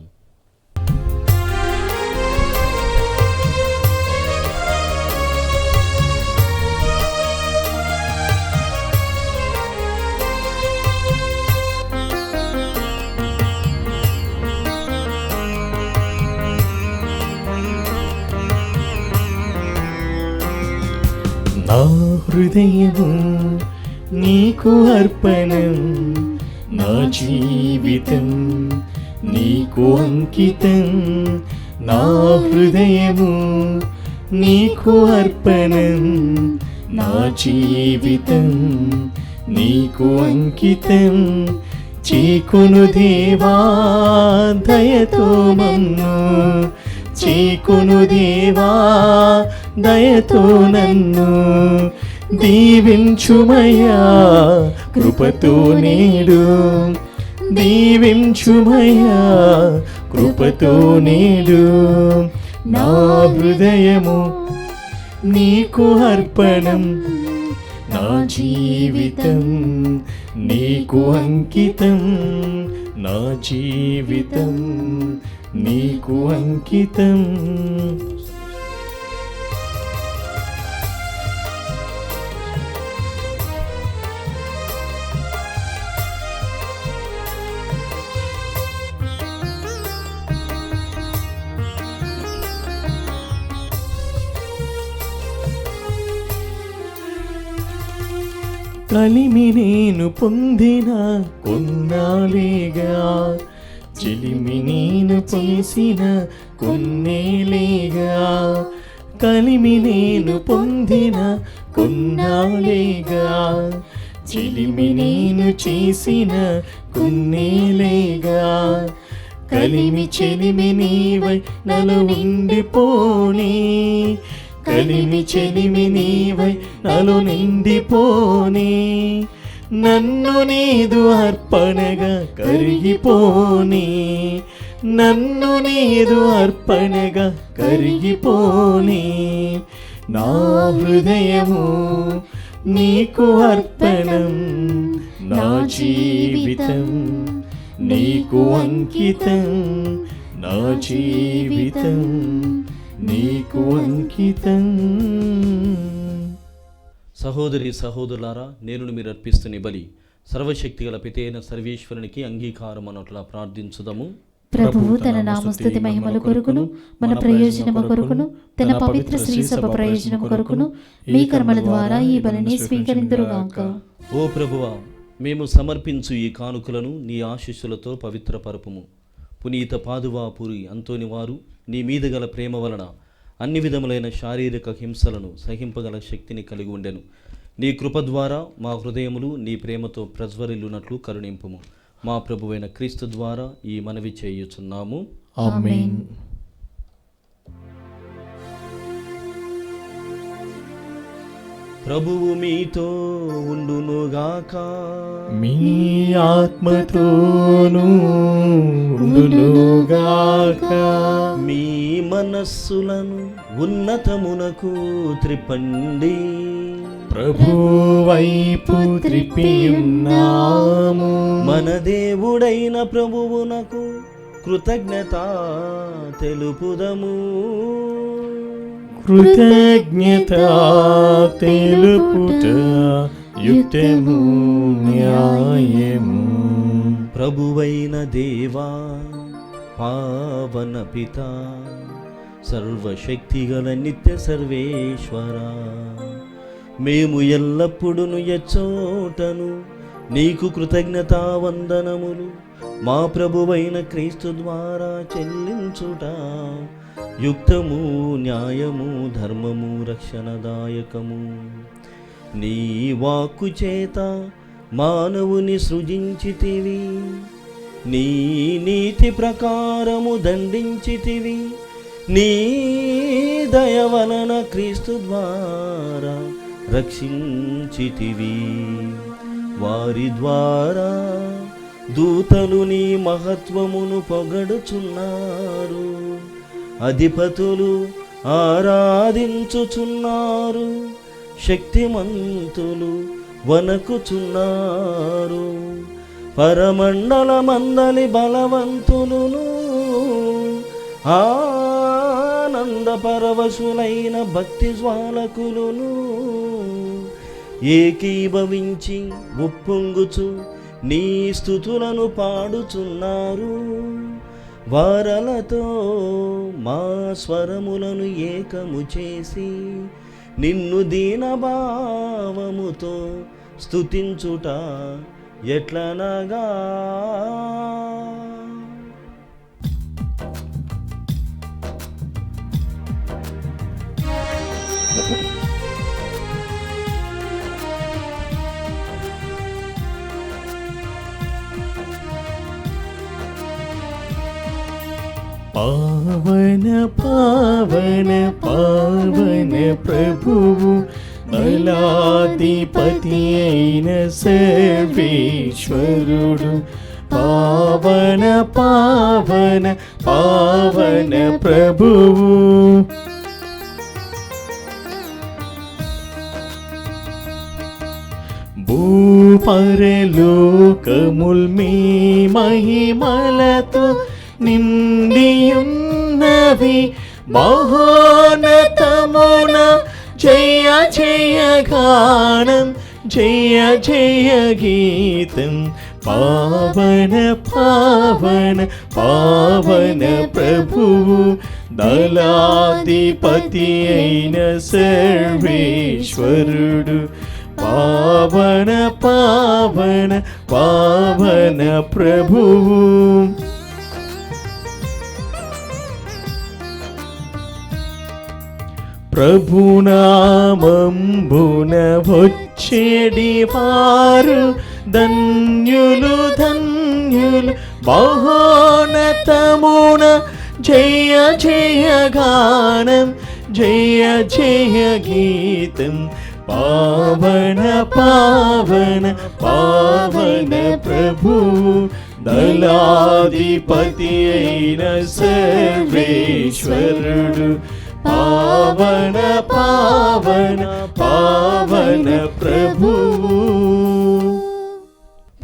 నా హృదయము నీకు అర్పణం, నా జీవితం నీకు అంకితం. నా హృదయము నీకు అర్పణం, నా జీవితం నీకు అంకితం. చేకొను దేవా దయతో నన్ను, చేకొను దేవా దయతో నన్ను. దీవించుమయ్యా కృపతో నేడు, దీవించుమయ్యా కృపతో నేడు. నా హృదయము నీకు అర్పణం, నా జీవితం నీకు అంకితం. నా జీవితం నీకు అంకితం. కలిమి నేను పొందిన కొన్నాళ్ళేగా, చిలిమి నేను పొలిసిన కొన్నేళ్ళేగా. కలిమి నేను పొందిన కొన్నాళ్ళేగా, చిలిమి నేను చేసిన కొన్నేళ్ళేగా. కలిమి చెలిమి నీవై నలు నిండిపోనీ, కలిమి చెలిమి నీవై నలు నిండిపోనీ. నన్ను నీదు అర్పణగా కరిగిపోనీ, నన్ను నీదు అర్పణగా కరిగిపోనీ. నా హృదయము నీకు అర్పణం, నా జీవితం నీకు అంకితం. నా జీవితం నీకు అంకితం. సహోదరి సహోదరులారా, నేను మీరు అర్పిస్తున్న బలి సర్వశక్తిగల పితైన సర్వేశ్వరునికి అంగీకారం అన్నట్లా ప్రార్థించుదాము. ప్రభువు తన నామస్తుతి మహిమల కొరకును మన ప్రయోజనము కొరకును తన పవిత్ర శ్రీ సభ ప్రయోజనము కొరకును మీ కర్మల ద్వారా ఈ బలిని స్వీకరింతురుగాక. ఓ ప్రభువా, మేము సమర్పించు ఈ కానుకలను నీ ఆశీస్సులతో పవిత్రపరపుము. పునీత పాదువాపురి అంతోని వారు నీ మీద గల ప్రేమ వలన అన్ని విధములైన శారీరక హింసలను సహింపగల శక్తిని కలిగి ఉండెను. నీ కృప ద్వారా మా హృదయములు నీ ప్రేమతో ప్రజ్వరిల్లునట్లు కరుణింపుము. మా ప్రభువైన క్రీస్తు ద్వారా ఈ మనవి చేయుచున్నాము. ఆమేన్. ప్రభువు మీతో ఉండునుగాక, మీ ఆత్మతోనూ ఉండునుగాక. మీ మనస్సులను ఉన్నతమునకు త్రిప్పండి. ప్రభు వైపు త్రిప్పియున్నాము. మన దేవుడైన ప్రభువునకు కృతజ్ఞత తెలుపుదము. కృతజ్ఞత తెలుపుట యుక్తము న్యాయము. ప్రభువైన దేవా, పావన పిత, సర్వశక్తిగల నిత్య సర్వేశ్వర, మేము ఎల్లప్పుడూ ఎచ్చోటను నీకు కృతజ్ఞతా వందనములు మా ప్రభువైన క్రీస్తు ద్వారా చెల్లించుట యుక్తము న్యాయము ధర్మము రక్షణదాయకము. నీ వాక్కు చేత మానవుని సృజించితివి, నీ నీతి ప్రకారము దండించితివి, నీ దయ వలన క్రీస్తు ద్వారా రక్షించితివి. వారి ద్వారా దూతలు నీ మహత్వమును పొగడుచున్నారు, అధిపతులు ఆరాధించుచున్నారు, శక్తిమంతులు వణకుచున్నారు. పరమండలమందలి బలవంతులును ఆనంద పరవశులైన భక్తి జ్వాలకులును ఏకీభవించి ఉప్పొంగుచు నీ స్తుతులను పాడుచున్నారు. వారలతో మా స్వరములను ఏకము చేసి నిన్ను దీనభావముతో స్తుతించుట ఎట్లనగా. పావన పావన పావన ప్రభువు బలాధిపతి అయిన సర్వేశ్వరుడు, పావన పావన పావన ప్రభువు. భూపరలోకముల్ మీ మహిమలతో నిండియున్నవి, మహోన్నతమున జయ జయ గానం, జయ జయ గీతం. పావన పావన పావన ప్రభువు దళాధిపతి అయిన సర్వేశ్వరుడు, పావన పావన పావన ప్రభువు. ప్రభునామంబున వచ్చేడి వారు ధన్యులు ధన్యులు, మహోన్నతమున జయ జయ గానం, జయ జయ గీతం. పావన పావన పావన ప్రభువు దళాధిపతి అయిన సర్వేశ్వరుడు, పావన పావన పావన ప్రభువు.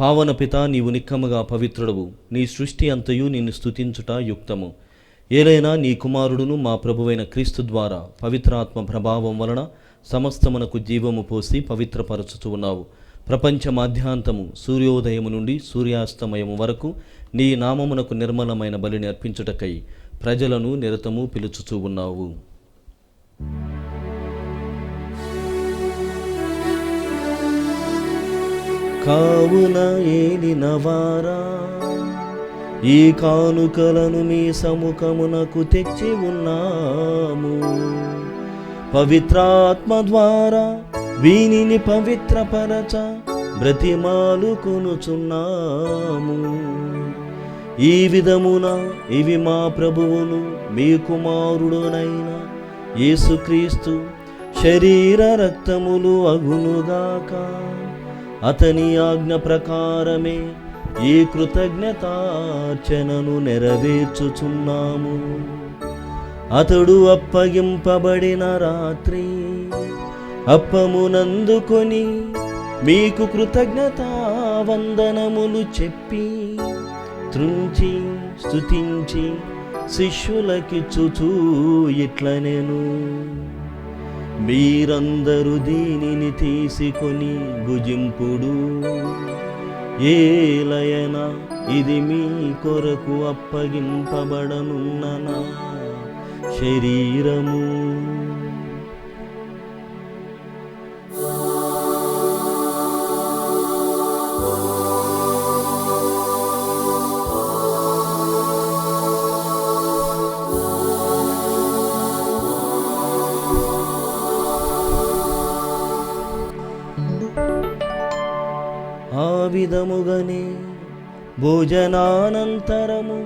పావన పిత, నీవు నిక్కముగా పవిత్రుడవు, నీ సృష్టి అంతయు నిన్ను స్తుతించుట యుక్తము. ఏలైనా నీ కుమారుడును మా ప్రభువైన క్రీస్తు ద్వారా పవిత్రాత్మ ప్రభావం వలన సమస్తమునకు జీవము పోసి పవిత్రపరచుచు ఉన్నావు. ప్రపంచ మాధ్యాంతము సూర్యోదయము నుండి సూర్యాస్తమయము వరకు నీ నామమునకు నిర్మలమైన బలిని అర్పించుటకై ప్రజలను నిరతము పిలుచుచూ ఉన్నావు. కావున ఏలినవారా, ఈ కానుకలను మీ సముఖమునకు తెచ్చి ఉన్నాము. పవిత్రాత్మ ద్వారా వీనిని పవిత్రపరచ బ్రతిమాలు కొనుచున్నాము. ఈ విధమున ఇవి మా ప్రభువును మీ కుమారుడునైన యేసుక్రీస్తు శరీర రక్తములు అగునుగాక. అతని ఆజ్ఞ ప్రకారమే ఈ కృతజ్ఞతార్చనను నెరవేర్చుచున్నాము. అతడు అప్పగింపబడిన రాత్రి అప్పమునందుకొని మీకు కృతజ్ఞతా వందనములు చెప్పి త్రుంచి స్తుతించి శిష్యులకిచ్చుచూ ఇట్లనెను, మీరందరూ దీనిని తీసుకొని భుజింపుడు. ఏలయన ఇది మీ కొరకు అప్పగింపబడనున్న నా శరీరము. ఆ విధముగనే భోజనానంతరము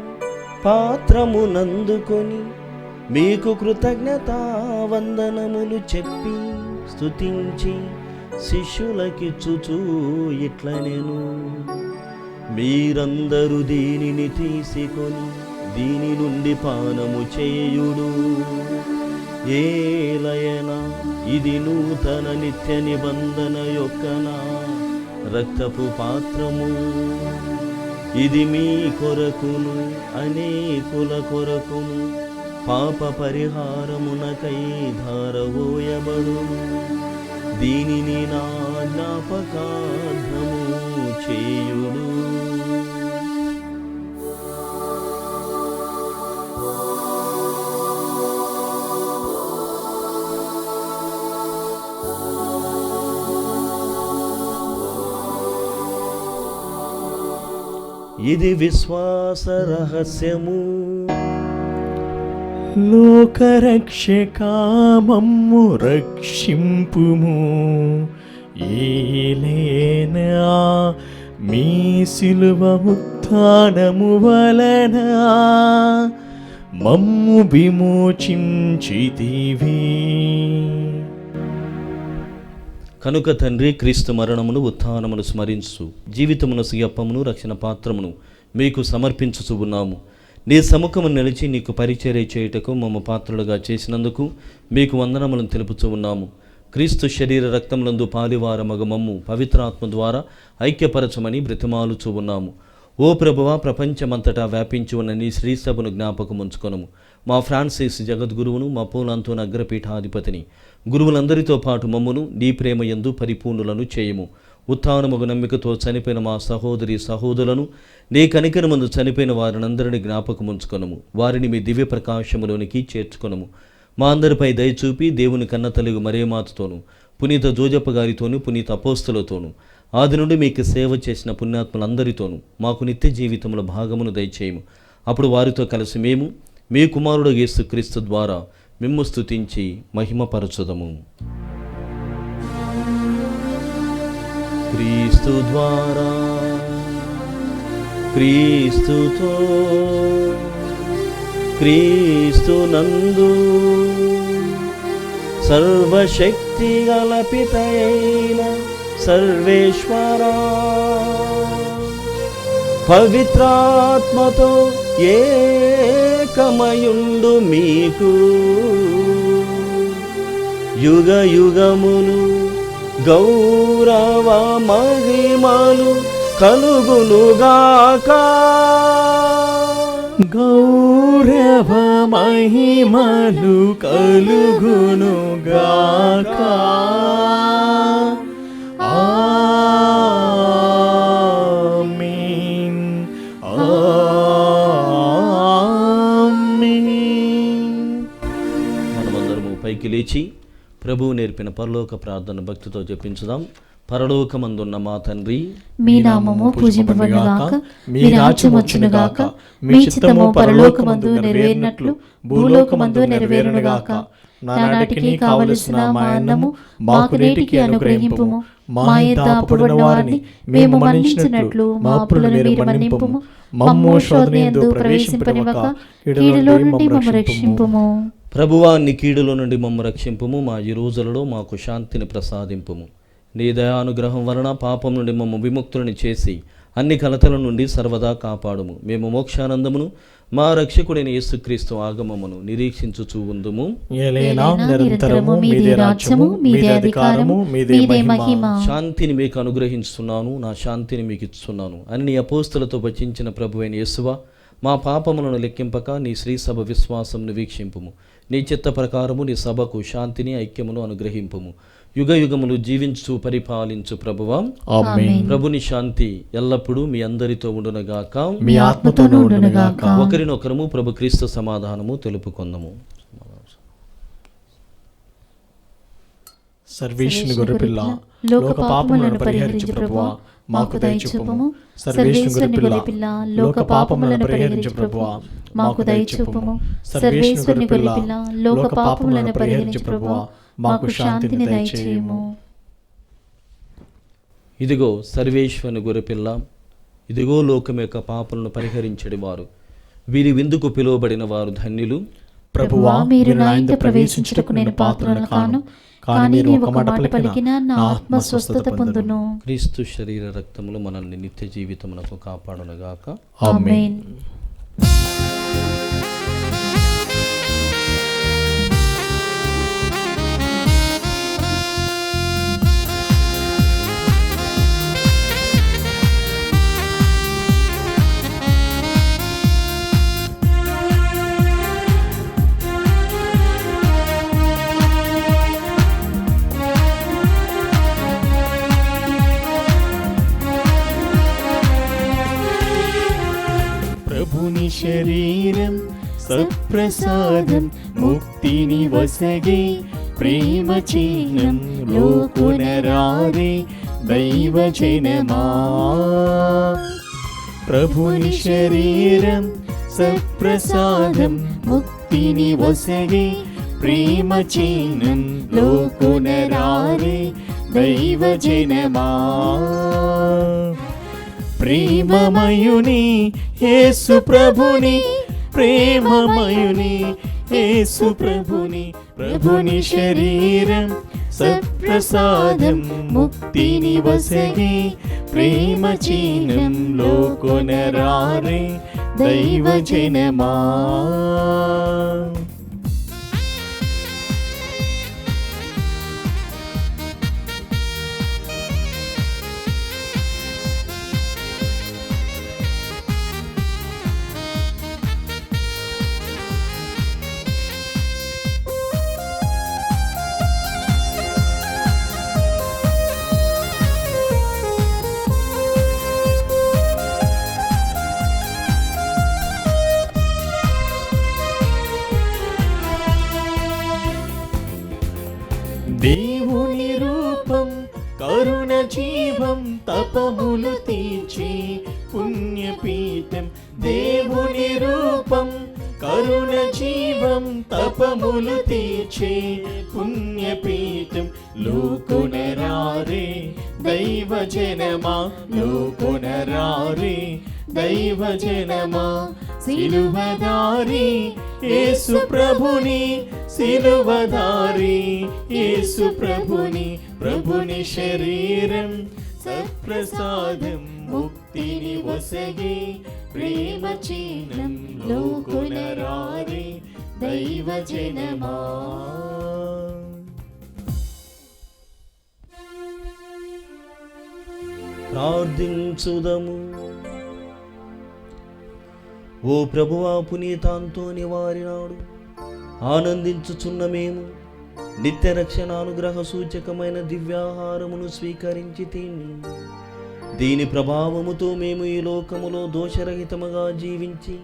పాత్రమునందుకొని మీకు కృతజ్ఞతా వందనములు చెప్పి స్తుతించి శిష్యులకిచ్చుచూ ఇట్లనెను, మీరందరూ దీనిని తీసుకొని దీని నుండి పానము చేయుడు. ఏలయనా ఇది నూతన నిత్య నిబంధన యొక్క నా రక్తపు పాత్రము. ఇది మీ కొరకును అనేకుల కొరకును పాప పరిహారమునకై ధారవోయబడు. దీనిని నా జ్ఞాపకార్థము చేయుడు. ఇది విశ్వాస రహస్యము. లోకరక్షకా మమ్ము రక్షింపుము. ఏలేనా మీ సిలువ ఉత్థానము వలన మమ్ము విమోచించితివి. కనుక తండ్రి, క్రీస్తు మరణమును ఉత్థానమును స్మరించు జీవితమును సియప్పమును రక్షణ పాత్రమును మీకు సమర్పించుచు ఉన్నాము. నీ సముఖము నిలిచి నీకు పరిచర్య చేయుటకు మమ్మ పాత్రులుగా చేసినందుకు మీకు వందనములను తెలుపుచూ ఉన్నాము. క్రీస్తు శరీర రక్తములందు పాలివారమగ మమ్ము పవిత్రాత్మ ద్వారా ఐక్యపరచమని బ్రతిమాలుచూ ఉన్నాము. ఓ ప్రభువా, ప్రపంచమంతటా వ్యాపించి ఉన్న నీ శ్రీసభను జ్ఞాపకం ఉంచుకొనుము. మా ఫ్రాన్సిస్ జగద్గురువును, మా పోలాంతోన అగ్రపీఠాధిపతిని, గురువులందరితో పాటు మమ్మును నీ ప్రేమ యందు పరిపూర్ణులను చేయము. ఉత్థానముగ నమ్మికతో చనిపోయిన మా సహోదరి సహోదరులను, నీ కనికరమందు చనిపోయిన వారినందరినీ జ్ఞాపకం ఉంచుకొనుము. వారిని మీ దివ్య ప్రకాశములోనికి చేర్చుకొనుము. మా అందరిపై దయచూపి దేవుని కన్న తల్లి మరియమాతతోను, పునీత జోజప్ప గారితోను, పునీత అపోస్తులతోను, ఆది నుండి మీకు సేవ చేసిన పుణ్యాత్ములందరితోనూ మాకు నిత్య జీవితంలో భాగమును దయచేయము. అప్పుడు వారితో కలిసి మేము మీ కుమారుడు యేసుక్రీస్తు ద్వారా మిమ్ము స్తుతించి మహిమపరచుదము. క్రీస్తు ద్వారా, క్రీస్తుతో, క్రీస్తునందు సర్వశక్తి గల పితయైన సర్వేశ్వరా, పవిత్రాత్మతో ఏకమయుండు మీకు యుగ యుగములు గౌరవ మహిమలు కలుగునుగాక. గౌరవ మహిమలు కలుగునుగాక. ఆమేన్, ఆమేన్. మనమందరము పైకి లేచి ప్రభువు నేర్పిన పరలోక ప్రార్థన భక్తితో జపించుదాం. పరలోకమందున్న మా తండ్రి, మీ నామము పూజింపబడుగాక, మీ రాజ్యం వచ్చునుగాక, మీ చిత్తము పరలోకమందు నెరవేరినట్లు భూలోకమందు నెరవేరునుగాక. నానాటికి కావలసిన మా అన్నము మాకు నేటికి అనుగ్రహింపుము. మా యొద్ద అప్పుడున్న వారిని మేము మన్నించినట్లు మా అప్పులను మీరు మన్నింపుము. మమ్ము శోధనయందు ప్రవేశింపనివ్వక కీడులో నుండి మమ్ము రక్షింపుము. ప్రభువా, నీ కీడులో నుండి మమ్ము రక్షింపుము. మా ఈ రోజులలో మాకు శాంతిని ప్రసాదింపుము. నీ దయానుగ్రహం వలన పాపం నుండి మమ్ము విముక్తులని చేసి అన్ని కలతల నుండి సర్వదా కాపాడుము. మేము మోక్షానందమును మా రక్షకుడైన యేసుక్రీస్తు ఆగమమును నిరీక్షించుచూ ఉందుము. నిరంతరము మీదే రాజ్యము, మీదే అధికారము, మీదే మహిమ. శాంతిని మీకు అనుగ్రహించుతున్నాను, నా శాంతిని మీకు ఇస్తున్నాను అని నీ అపోస్తులతో వచించిన ప్రభువైన యేసువా, మా పాపములను లెక్కింపక నీ శ్రీసభ విశ్వాసమును వీక్షింపుము. నీ చిత్త ప్రకారము నీ సభకు శాంతిని ఐక్యమును అనుగ్రహింపుము. యుగ యుగములు జీవించు పరిపాలించు ప్రభువా, ఆమేన్. ప్రభుని శాంతి ఎల్లప్పుడూ మీ అందరితో ఉండునుగాక, మీ ఆత్మతోనూ ఉండునుగాక. ఒకరినొకరము ప్రభు క్రీస్తు సమాధానము తెలుపుకొందము. సర్వేశ్వరుని గొర్రెపిల్ల, లోక పాపములను పరిహరించు ప్రభువా, మాకు దయచూపుము. సర్వేశ్వరుని గొర్రెపిల్ల, లోక పాపములను పరిహరించు ప్రభువా, మాకు దయచూపుము. సర్వేశ్వరుని గొర్రెపిల్ల, లోక పాపములను పరిహరించు ప్రభువా, మాకు శాంతిని దయచేయుము. ఇదిగో సర్వేశ్వరుని గొర్రెపిల్ల, ఇదిగో లోకం యొక్క పాపలను పరిహరించడి వారు. వీరి విందుకు పిలువబడిన వారు ధన్యులు. ప్రభువా, మీరు నా ఇంట ప్రవేశించుటకు నేను పాత్రను కాను, కానీ నీవు ఒక మాట పలికినా నా ఆత్మ స్వస్థత పొందును. క్రీస్తు శరీర రక్తములు మనల్ని నిత్య జీవితమునకు కాపాడునుగాక. ఆమేన్. ప్రభుని శరీరం సత్ప్రసాదం, ముక్తిని వసగే ప్రేమ చిహ్నం, లోకునరారే దైవజనమా. ప్రభుని శరీరం సత్ప్రసాదం, ముక్తిని వసగే ప్రేమ చిహ్నం, లోకునరారే దైవజనమా. ప్రేమమయుని యేసు ప్రభుని, ప్రేమమయుని యేసు ప్రభుని, ప్రభుని శరీరం సత్ప్రసాదం, ముక్తిని వసగే ప్రేమ చిహ్నం, లోకొనరారే దైవజనమా. దేవుని రూపం కరుణ జీవం, తపములు తీర్చి పుణ్యపీఠం. దేవుని రూపం కరుణ జీవం, తపములు తీర్చి పుణ్యపీఠం, లోకునరారే దైవజనమా, లోకునరారే దైవజనమా. సిలువదారి యేసు ప్రభుని, సిలువదారి యేసు ప్రభుని, ప్రభుని శరీరం సత్ప్రసాదం, ముక్తిని వసగే ప్రేమ చిహ్నం, లోకునరారే దైవజనమా. ప్రార్థించుదము. ఓ ప్రభువా, పునీతాంతోని వారి నాడు ఆనందించుచున్న మేము నిత్య రక్షణానుగ్రహ సూచకమైన దివ్యాహారమును స్వీకరించి తిని, దీని ప్రభావముతో మేము ఈ లోకములో దోషరహితముగా జీవించి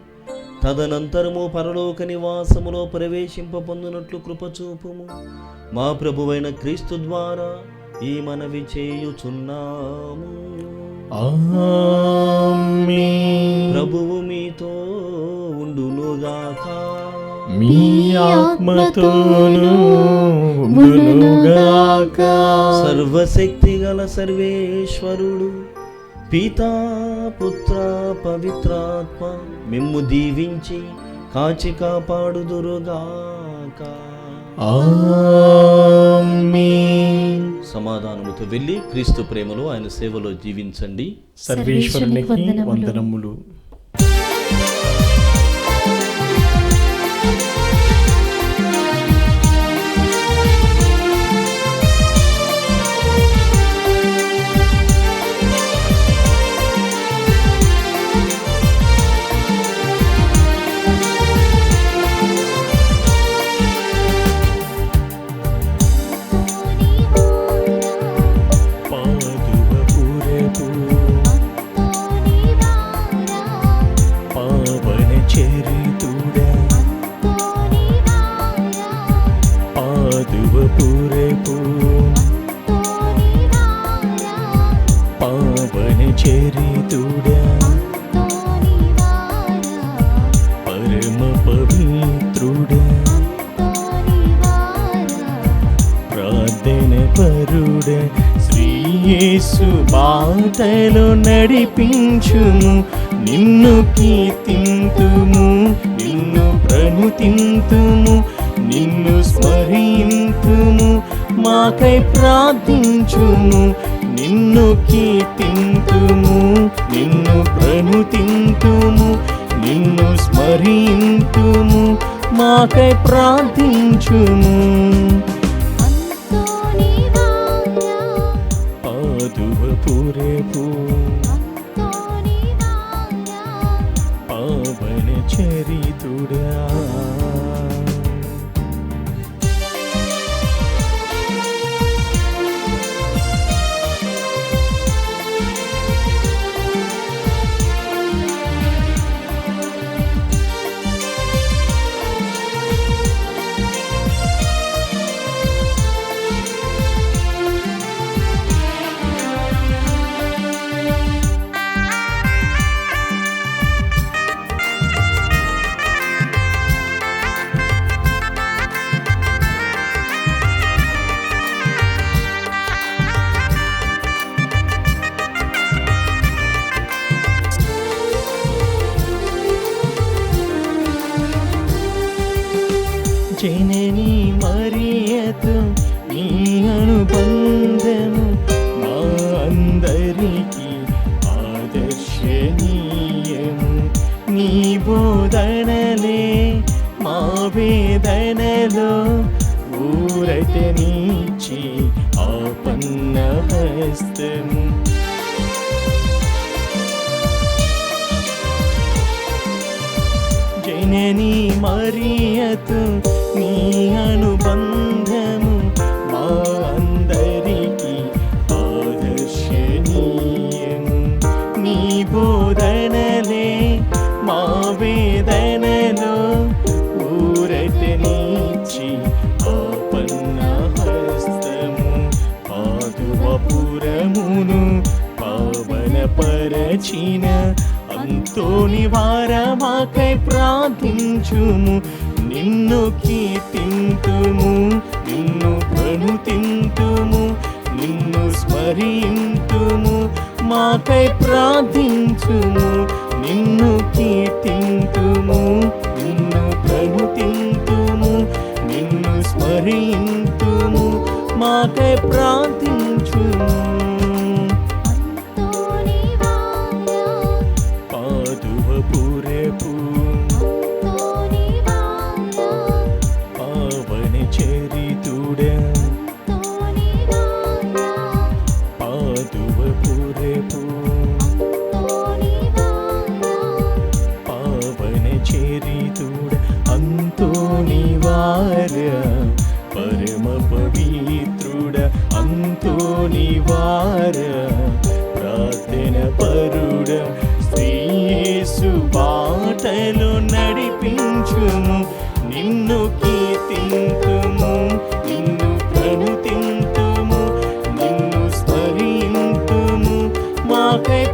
తదనంతరము పరలోక నివాసములో ప్రవేశింపబొందునట్లు కృపచూపుము. మా ప్రభువైన క్రీస్తు ద్వారా ఈ మనవి చేయుచున్నాము. ఆమేన్. ప్రభువు మీతో ఉండునుగాక. మీ ఆత్మతోను ఉండునుగాక. సర్వశక్తి గల సర్వేశ్వరుడు పితా పుత్ర పవిత్రాత్మ మిమ్ము దీవించి కాచి కాపాడుదురుగాక. ఆమేన్. సమాధానముతో వెళ్ళి క్రీస్తు ప్రేమలో ఆయన సేవలో జీవించండి. సర్వేశ్వరునికి వందనములు. పరుడ శ్రీ యేసు బాటలో నడిపించుము, నిన్ను కీర్తింతుము, నిన్ను ప్రణుతింతుము, నిన్ను స్మరింతుము, మాకై ప్రార్థించుము, నిన్ను కీర్తింతుము, నిన్ను ప్రణుతింతుము, నిన్ను స్మరింతుము, మాకై ప్రార్థించుము. పాదువపురేపు పావన చరితుడా, జనని మరియతో నీ అనుబంధము మా అందరికీ ఆదర్శనీయము. నీ బోధనలే మా వేదనలో ఊరటనిచ్చి ఆపన్న హస్తము. జనని మరియతో నీ అనుబంధము మా అందరికీ ఆదర్శనీయము. నీ బోధనలే మా వేదనలో ఊరటనిచ్చి ఆపన్న హస్తము. పాదువపురమును పావన పరచిన అంతోని వారమాకై ప్రార్థించుము, నిన్ను కీర్తింతుము, నిన్ను ప్రణుతింతుము, నిన్ను స్మరింతుము, మాకై ప్రార్థించుము, నిన్ను కీర్తింతుము, నిన్ను ప్రణుతింతుము, నిన్ను స్మరింతుము, మాకై ప్రార్థించుము. పాదువపురేపు పావన చరితుడా, పాదువపురేపు పావన చరితుడా, అంతోని వార పరమ పవిత్రుడ, అంతోని వార ప్రార్థన పరుడ, యేసు బాటలో నడిపించుము, నిన్ను కీర్తింతుము, నిన్ను ప్రణుతింతుము, నిన్ను స్మరింతుము, మాకై